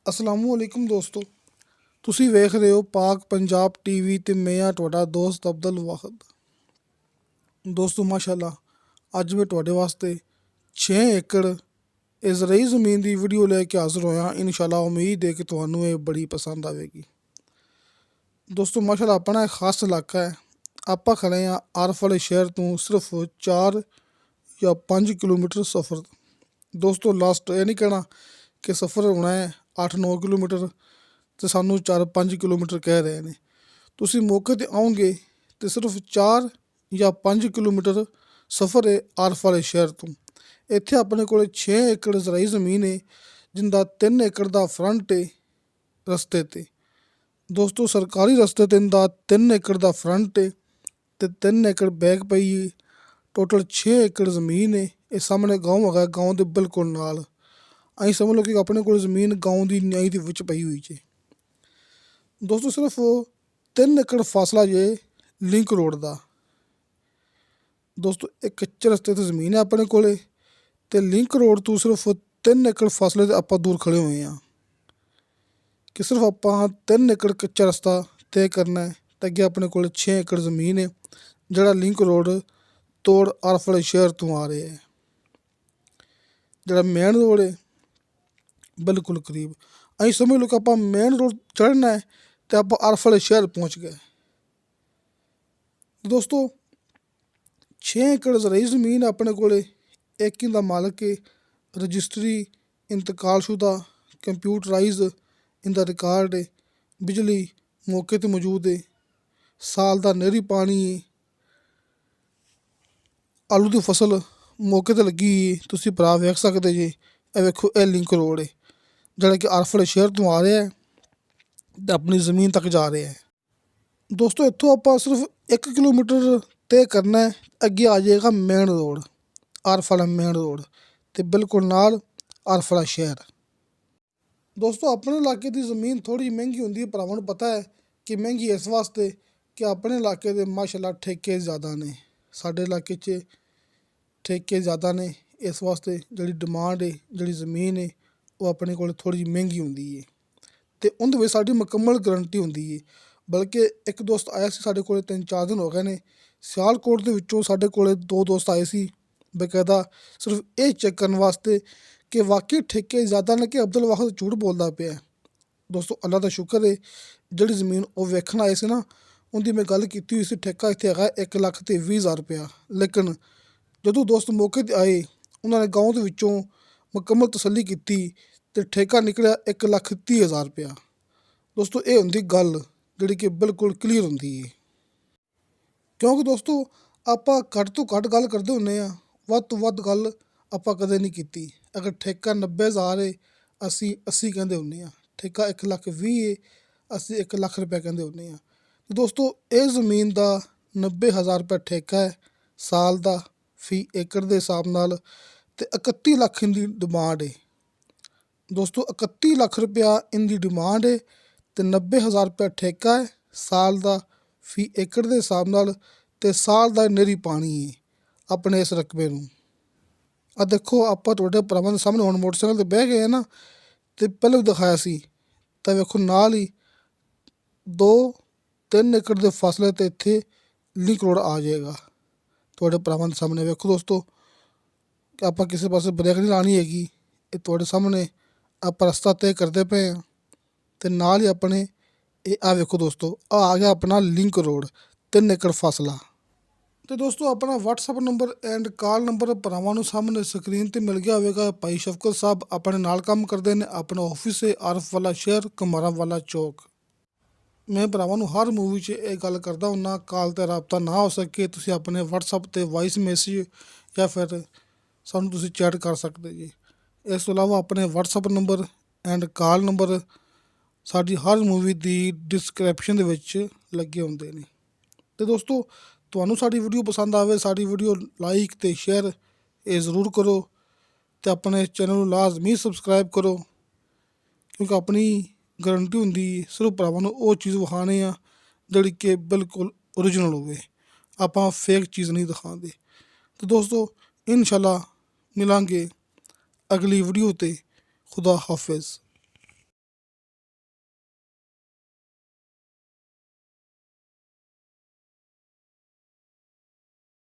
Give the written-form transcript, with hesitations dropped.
ਅਸਲਾਮੁਅਲੈਕੁਮ ਦੋਸਤੋ, ਤੁਸੀਂ ਵੇਖ ਰਹੇ ਹੋ ਪਾਕ ਪੰਜਾਬ ਟੀਵੀ ਤੇ ਮੈਂ ਆ ਤੁਹਾਡਾ ਦੋਸਤ ਅਬਦੁਲ ਵਾਹਦ। ਦੋਸਤੋ ਮਾਸ਼ਾਅੱਲਾ, ਅੱਜ ਮੈਂ ਤੁਹਾਡੇ ਵਾਸਤੇ 6 ਏਕੜ ਇਜ਼ਰਾਈ ਜ਼ਮੀਨ ਦੀ ਵੀਡੀਓ ਲੈ ਕੇ ਹਾਜ਼ਰ ਹੋਇਆ। ਇਨਸ਼ਾਅੱਲਾ ਉਮੀਦ ਹੈ ਕਿ ਤੁਹਾਨੂੰ ਇਹ ਬੜੀ ਪਸੰਦ ਆਵੇਗੀ। ਦੋਸਤੋ ਮਾਸ਼ਾਅੱਲਾ, ਆਪਣਾ ਇੱਕ ਖਾਸ ਇਲਾਕਾ ਹੈ। ਆਪਾਂ ਖੜੇ ਹਾਂ ਆਰਫ ਵਾਲੇ ਸ਼ਹਿਰ ਤੋਂ ਸਿਰਫ 4 ਜਾਂ 5 ਕਿਲੋਮੀਟਰ ਸਫ਼ਰ। ਦੋਸਤੋ ਲਾਸਟ ਇਹ ਨਹੀਂ ਕਹਿਣਾ ਕਿ ਸਫ਼ਰ ਹੋਣਾ ਹੈ 8-9 ਕਿਲੋਮੀਟਰ ਤੇ ਸਾਨੂੰ 4-5 ਕਿਲੋਮੀਟਰ ਕਹਿ ਰਹੇ ਨੇ। ਤੁਸੀਂ ਮੌਕੇ 'ਤੇ ਆਓਗੇ ਤਾਂ ਸਿਰਫ 4 ਜਾਂ 5 ਕਿਲੋਮੀਟਰ ਸਫ਼ਰ ਹੈ ਆਰਫ ਵਾਲੇ ਸ਼ਹਿਰ ਤੋਂ। ਇੱਥੇ ਆਪਣੇ ਕੋਲ 6 ਏਕੜ ਜ਼ਰਾਈ ਜ਼ਮੀਨ ਹੈ, ਜਿੰਦਾ 3 ਏਕੜ ਦਾ ਫਰੰਟ ਹੈ ਰਸਤੇ 'ਤੇ। ਦੋਸਤੋ ਸਰਕਾਰੀ ਰਸਤੇ 'ਤੇ ਇਹਦਾ 3 ਏਕੜ ਦਾ ਫਰੰਟ ਹੈ ਅਤੇ 3 ਏਕੜ ਬੈਕ ਪਈ ਹੈ। ਟੋਟਲ 6 ਏਕੜ ਜ਼ਮੀਨ ਹੈ। ਇਹ ਸਾਹਮਣੇ ਗਾँव ਹੈਗਾ, ਗਾँव ਦੇ ਬਿਲਕੁਲ ਨਾਲ। ਅਸੀਂ ਸਮਝ ਲਓ ਕਿ ਆਪਣੇ ਕੋਲ ਜ਼ਮੀਨ ਗਾँव ਦੀ ਨਿਆਈ ਦੇ ਵਿੱਚ ਪਈ ਹੋਈ ਜੇ। ਦੋਸਤੋ ਸਿਰਫ 3 ਏਕੜ ਫਾਸਲਾ ਜੇ ਲਿੰਕ ਰੋਡ ਦਾ। ਦੋਸਤੋ ਇਹ ਕੱਚੇ ਰਸਤੇ 'ਤੇ ਜ਼ਮੀਨ ਹੈ ਆਪਣੇ ਕੋਲ ਅਤੇ ਲਿੰਕ ਰੋਡ ਤੋਂ ਸਿਰਫ 3 ਏਕੜ ਫਾਸਲੇ 'ਤੇ ਆਪਾਂ ਦੂਰ ਖੜ੍ਹੇ ਹੋਏ ਹਾਂ ਕਿ ਸਿਰਫ ਆਪਾਂ 3 ਏਕੜ ਕੱਚਾ ਰਸਤਾ ਤੈਅ ਕਰਨਾ ਹੈ ਅਤੇ ਅੱਗੇ ਆਪਣੇ ਕੋਲ 6 ਏਕੜ ਜ਼ਮੀਨ ਹੈ, ਜਿਹੜਾ ਲਿੰਕ ਰੋਡ ਤੋੜ ਆਰਫ ਵਾਲੇ ਸ਼ਹਿਰ ਤੋਂ ਆ ਰਿਹਾ ਹੈ। ਜਿਹੜਾ ਮੇਨ ਰੋਡ ਹੈ ਬਿਲਕੁਲ ਕਰੀਬ। ਅਸੀਂ ਸਮਝ ਲਓ ਕਿ ਆਪਾਂ ਮੇਨ ਰੋਡ ਚੜ੍ਹਨਾ ਹੈ ਅਤੇ ਆਪਾਂ ਆਰਫ ਵਾਲੇ ਸ਼ਹਿਰ ਪਹੁੰਚ ਗਏ। ਦੋਸਤੋ 6 ਏਕੜ ਜ਼ਰਾਈ ਜ਼ਮੀਨ ਆਪਣੇ ਕੋਲ। ਇੱਕ ਦਾ ਮਾਲਕ ਹੈ, ਰਜਿਸਟਰੀ ਇੰਤਕਾਲਸ਼ੁਦਾ, ਕੰਪਿਊਟਰਾਈਜ਼ ਇਹਦਾ ਰਿਕਾਰਡ ਹੈ, ਬਿਜਲੀ ਮੌਕੇ 'ਤੇ ਮੌਜੂਦ ਹੈ, ਸਾਲ ਦਾ ਨਹਿਰੀ ਪਾਣੀ ਹੈ, ਆਲੂ ਦੀ ਫਸਲ ਮੌਕੇ 'ਤੇ ਲੱਗੀ ਹੈ। ਤੁਸੀਂ ਭਰਾ ਵੇਖ ਸਕਦੇ ਜੇ। ਇਹ ਵੇਖੋ, ਇਹ ਲਿੰਕ ਰੋਡ ਹੈ ਜਿਹੜਾ ਕਿ ਆਰਫ ਵਾਲੇ ਸ਼ਹਿਰ ਤੋਂ ਆ ਰਿਹਾ ਹੈ ਅਤੇ ਆਪਣੀ ਜ਼ਮੀਨ ਤੱਕ ਜਾ ਰਿਹਾ ਹੈ। ਦੋਸਤੋ ਇੱਥੋਂ ਆਪਾਂ ਸਿਰਫ 1 ਕਿਲੋਮੀਟਰ ਤੈਅ ਕਰਨਾ ਹੈ, ਅੱਗੇ ਆ ਜਾਏਗਾ ਮੇਨ ਰੋਡ, ਆਰਫ ਵਾਲਾ ਮੇਨ ਰੋਡ ਅਤੇ ਬਿਲਕੁਲ ਨਾਲ ਆਰਫ ਵਾਲਾ ਸ਼ਹਿਰ। ਦੋਸਤੋ ਆਪਣੇ ਇਲਾਕੇ ਦੀ ਜ਼ਮੀਨ ਥੋੜ੍ਹੀ ਮਹਿੰਗੀ ਹੁੰਦੀ ਹੈ। ਭਰਾਵਾਂ ਨੂੰ ਪਤਾ ਹੈ ਕਿ ਮਹਿੰਗੀ ਇਸ ਵਾਸਤੇ ਕਿ ਆਪਣੇ ਇਲਾਕੇ ਦੇ ਮਾਸ਼ਾਅੱਲਾ ਠੇਕੇ ਜ਼ਿਆਦਾ ਨੇ। ਸਾਡੇ ਇਲਾਕੇ 'ਚ ਠੇਕੇ ਜ਼ਿਆਦਾ ਨੇ, ਇਸ ਵਾਸਤੇ ਜਿਹੜੀ ਡਿਮਾਂਡ ਹੈ, ਜਿਹੜੀ ਜ਼ਮੀਨ ਹੈ, ਉਹ ਆਪਣੇ ਕੋਲ ਥੋੜ੍ਹੀ ਜਿਹੀ ਮਹਿੰਗੀ ਹੁੰਦੀ ਹੈ ਅਤੇ ਉਹਦੇ ਵਿੱਚ ਸਾਡੀ ਮੁਕੰਮਲ ਗਰੰਟੀ ਹੁੰਦੀ ਹੈ। ਬਲਕਿ ਇੱਕ ਦੋਸਤ ਆਇਆ ਸੀ ਸਾਡੇ ਕੋਲ, 3-4 ਦਿਨ ਹੋ ਗਏ ਨੇ। ਸਿਆਲਕੋਟ ਦੇ ਵਿੱਚੋਂ ਸਾਡੇ ਕੋਲ 2 ਦੋਸਤ ਆਏ ਸੀ ਬਕਾਇਦਾ ਸਿਰਫ ਇਹ ਚੈੱਕ ਕਰਨ ਵਾਸਤੇ ਕਿ ਵਾਕਈ ਠੇਕੇ ਜ਼ਿਆਦਾ ਨੇ ਕਿ ਅਬਦੁਲ ਵਾਹਦ ਝੂਠ ਬੋਲਦਾ ਪਿਆ। ਦੋਸਤੋ ਅੱਲਾ ਦਾ ਸ਼ੁਕਰ ਹੈ, ਜਿਹੜੀ ਜ਼ਮੀਨ ਉਹ ਵੇਖਣ ਆਏ ਸੀ ਨਾ, ਉਹਦੀ ਮੈਂ ਗੱਲ ਕੀਤੀ ਹੋਈ ਸੀ। ਠੇਕਾ ਇੱਥੇ ਹੈਗਾ 1,20,000 ਰੁਪਇਆ। ਲੇਕਿਨ ਜਦੋਂ ਦੋਸਤ ਮੌਕੇ 'ਤੇ ਆਏ, ਉਹਨਾਂ ਨੇ ਗਾँव ਦੇ ਵਿੱਚੋਂ ਮੁਕੰਮਲ ਤਸੱਲੀ ਕੀਤੀ ਅਤੇ ਠੇਕਾ ਨਿਕਲਿਆ 1,30,000 ਰੁਪਇਆ। ਦੋਸਤੋ ਇਹ ਹੁੰਦੀ ਗੱਲ ਜਿਹੜੀ ਕਿ ਬਿਲਕੁਲ ਕਲੀਅਰ ਹੁੰਦੀ ਹੈ, ਕਿਉਂਕਿ ਦੋਸਤੋ ਆਪਾਂ ਘੱਟ ਤੋਂ ਘੱਟ ਗੱਲ ਕਰਦੇ ਹੁੰਦੇ ਹਾਂ, ਵੱਧ ਤੋਂ ਵੱਧ ਗੱਲ ਆਪਾਂ ਕਦੇ ਨਹੀਂ ਕੀਤੀ। ਅਗਰ ਠੇਕਾ 90,000 ਹੈ, ਅਸੀਂ 80 ਕਹਿੰਦੇ ਹੁੰਦੇ ਹਾਂ। ਠੇਕਾ 1,20,000 ਹੈ, ਅਸੀਂ 1,00,000 ਰੁਪਇਆ ਕਹਿੰਦੇ ਹੁੰਦੇ ਹਾਂ। ਦੋਸਤੋ ਇਹ ਜ਼ਮੀਨ ਦਾ 90,000 ਰੁਪਇਆ ਠੇਕਾ ਹੈ ਸਾਲ ਦਾ ਫੀ ਏਕੜ ਦੇ ਹਿਸਾਬ ਨਾਲ, ਅਤੇ 31 ਲੱਖ ਇਹਦੀ ਡਿਮਾਂਡ ਹੈ। ਦੋਸਤੋ 31 ਲੱਖ ਰੁਪਇਆ ਇਹਦੀ ਡਿਮਾਂਡ ਹੈ ਅਤੇ 90,000 ਰੁਪਇਆ ਠੇਕਾ ਹੈ ਸਾਲ ਦਾ ਫੀ ਏਕੜ ਦੇ ਹਿਸਾਬ ਨਾਲ, ਅਤੇ ਸਾਲ ਦਾ ਨਹਿਰੀ ਪਾਣੀ ਹੈ ਆਪਣੇ ਇਸ ਰਕਬੇ ਨੂੰ। ਆਹ ਦੇਖੋ, ਆਪਾਂ ਤੁਹਾਡੇ ਭਰਾਵਾਂ ਦੇ ਸਾਹਮਣੇ ਹੁਣ ਮੋਟਰਸਾਈਕਲ 'ਤੇ ਬਹਿ ਗਏ ਹੈ ਨਾ, ਅਤੇ ਪਹਿਲਾਂ ਵੀ ਦਿਖਾਇਆ ਸੀ। ਤਾਂ ਵੇਖੋ ਨਾਲ ਹੀ 2-3 ਏਕੜ ਦੇ ਫਾਸਲੇ 'ਤੇ ਇੱਥੇ ਲਿੰਕ ਰੋਡ ਆ ਜਾਏਗਾ ਤੁਹਾਡੇ ਭਰਾਵਾਂ ਦੇ ਸਾਹਮਣੇ। ਵੇਖੋ ਦੋਸਤੋ ਕਿ ਆਪਾਂ ਕਿਸੇ ਪਾਸੇ ਬ੍ਰੇਕ ਨਹੀਂ ਲਾਉਣੀ ਹੈਗੀ। ਇਹ ਤੁਹਾਡੇ ਸਾਹਮਣੇ ਆਪਾਂ ਰਸਤਾ ਤੈਅ ਕਰਦੇ ਪਏ ਹਾਂ ਅਤੇ ਨਾਲ ਹੀ ਆਪਣੇ ਇਹ ਆ ਵੇਖੋ ਦੋਸਤੋ, ਆ ਗਿਆ ਆਪਣਾ ਲਿੰਕ ਰੋਡ, 3 ਏਕੜ ਫਾਸਲਾ। ਅਤੇ ਦੋਸਤੋ ਆਪਣਾ WhatsApp number end call number ਭਰਾਵਾਂ ਨੂੰ ਸਾਹਮਣੇ ਸਕਰੀਨ 'ਤੇ ਮਿਲ ਗਿਆ ਹੋਵੇਗਾ। ਭਾਈ ਸ਼ਫਕਤ ਸਾਹਿਬ ਆਪਣੇ ਨਾਲ ਕੰਮ ਕਰਦੇ ਨੇ। ਆਪਣਾ ਆਫਿਸ ਹੈ ਆਰਫ ਵਾਲਾ ਸ਼ਹਿਰ, ਕਮਾਰਾਂ ਵਾਲਾ ਚੌਕ। ਮੈਂ ਭਰਾਵਾਂ ਨੂੰ ਹਰ ਮੂਵੀ 'ਚ ਇਹ ਗੱਲ ਕਰਦਾ ਹੁੰਦਾ, ਕਾਲ 'ਤੇ ਰਾਬਤਾ ਨਾ ਹੋ ਸਕੇ ਤੁਸੀਂ ਆਪਣੇ WhatsApp 'ਤੇ ਵਾਇਸ ਮੈਸੇਜ ਜਾਂ ਫਿਰ ਸਾਨੂੰ ਤੁਸੀਂ ਚੈਟ ਕਰ ਸਕਦੇ ਜੀ। ਇਸ ਤੋਂ ਇਲਾਵਾ ਆਪਣੇ WhatsApp number end call number ਸਾਡੀ ਹਰ ਮੂਵੀ ਦੀ ਡਿਸਕ੍ਰਿਪਸ਼ਨ ਦੇ ਵਿੱਚ ਲੱਗੇ ਹੁੰਦੇ ਨੇ। ਅਤੇ ਦੋਸਤੋ ਤੁਹਾਨੂੰ ਸਾਡੀ ਵੀਡੀਓ ਪਸੰਦ ਆਵੇ, ਸਾਡੀ ਵੀਡੀਓ ਲਾਈਕ ਅਤੇ ਸ਼ੇਅਰ ਇਹ ਜ਼ਰੂਰ ਕਰੋ ਅਤੇ ਆਪਣੇ ਚੈਨਲ ਨੂੰ ਲਾਜ਼ਮੀ ਸਬਸਕ੍ਰਾਈਬ ਕਰੋ, ਕਿਉਂਕਿ ਆਪਣੀ ਗਰੰਟੀ ਹੁੰਦੀ ਸਿਰਫ ਭਰਾਵਾਂ ਨੂੰ ਉਹ ਚੀਜ਼ ਵਿਖਾਉਣੀ ਆ ਜਿਹੜੀ ਕਿ ਬਿਲਕੁਲ ਓਰੀਜਨਲ ਹੋਵੇ। ਆਪਾਂ ਫੇਕ ਚੀਜ਼ ਨਹੀਂ ਦਿਖਾਉਂਦੇ। ਅਤੇ ਦੋਸਤੋ ਇਨਸ਼ਾਅੱਲਾ ਮਿਲਾਂਗੇ ਅਗਲੀ ਵੀਡੀਓ 'ਤੇ। ਖੁਦਾ ਹਾਫਿਜ਼।